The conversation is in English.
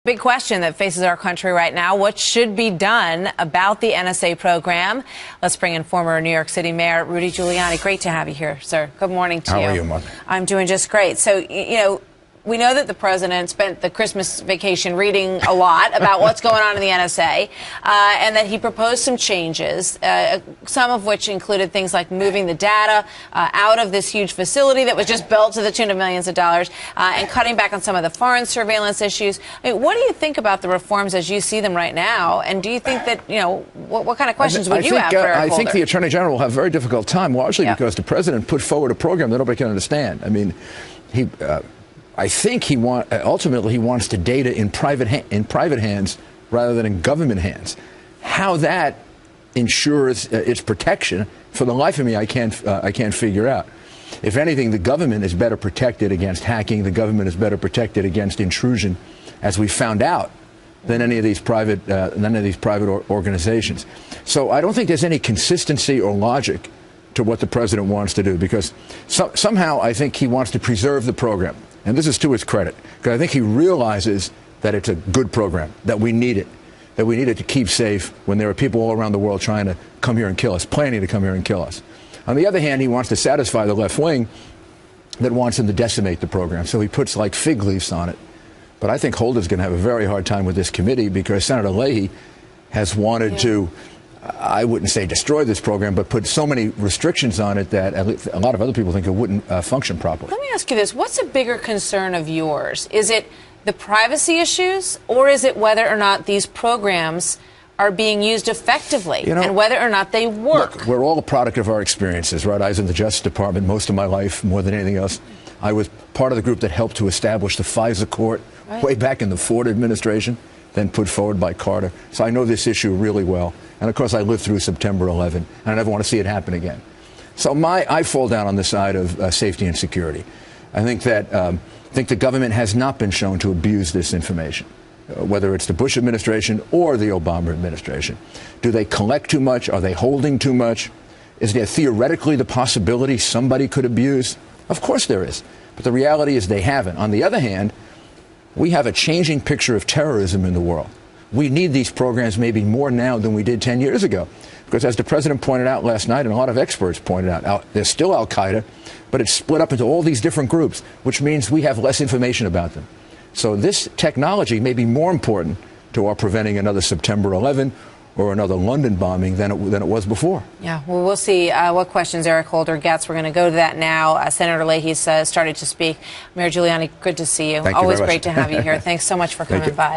Big question that faces our country right now. What should be done about the NSA program? Let's bring in former New York City Mayor Rudy Giuliani. Great to have you here, sir. Good morning to you. How are you, Mother? I'm doing just great. So, we know that the president spent the Christmas vacation reading a lot about what's going on in the NSA, and that he proposed some changes, some of which included things like moving the data out of this huge facility that was just built to the tune of millions of dollars, and cutting back on some of the foreign surveillance issues. I mean, what do you think about the reforms as you see them right now? And do you think that, what kind of questions would you have for Eric Holder? I think the Attorney General will have a very difficult time, largely because the president put forward a program that nobody can understand. I mean, I think ultimately he wants the data in private hands rather than in government hands. How that ensures its protection, for the life of me, I can't figure out. If anything, the government is better protected against hacking. The government is better protected against intrusion, as we found out, than any of these private organizations. So I don't think there's any consistency or logic to what the president wants to do, because somehow I think he wants to preserve the program. And this is to his credit, because I think he realizes that it's a good program, that we need it to keep safe when there are people all around the world trying to come here and kill us, planning to come here and kill us. On the other hand, he wants to satisfy the left wing that wants him to decimate the program, so he puts like fig leaves on it. But I think Holder's going to have a very hard time with this committee, because Senator Leahy has wanted to, I wouldn't say destroy this program, but put so many restrictions on it that a lot of other people think it wouldn't function properly. Let me ask you this. What's a bigger concern of yours? Is it the privacy issues, or is it whether or not these programs are being used effectively, and whether or not they work? Look, we're all a product of our experiences, right? I was in the Justice Department most of my life, more than anything else. I was part of the group that helped to establish the FISA court way back in the Ford administration, then put forward by Carter. So I know this issue really well. And of course, I lived through September 11, and I never want to see it happen again. So I fall down on the side of safety and security. I think that the government has not been shown to abuse this information, whether it's the Bush administration or the Obama administration. Do they collect too much? Are they holding too much? Is there theoretically the possibility somebody could abuse? Of course there is. But the reality is they haven't. On the other hand, we have a changing picture of terrorism in the world. We need these programs maybe more now than we did 10 years ago. Because as the president pointed out last night, and a lot of experts pointed out, there's still al-Qaeda, but it's split up into all these different groups, which means we have less information about them. So this technology may be more important to our preventing another September 11 or another London bombing than it was before. Yeah, well, we'll see what questions Eric Holder gets. We're going to go to that now. Senator Leahy's started to speak. Mayor Giuliani, good to see you. Thank you Always very much. great to have you here. Thanks so much for coming by.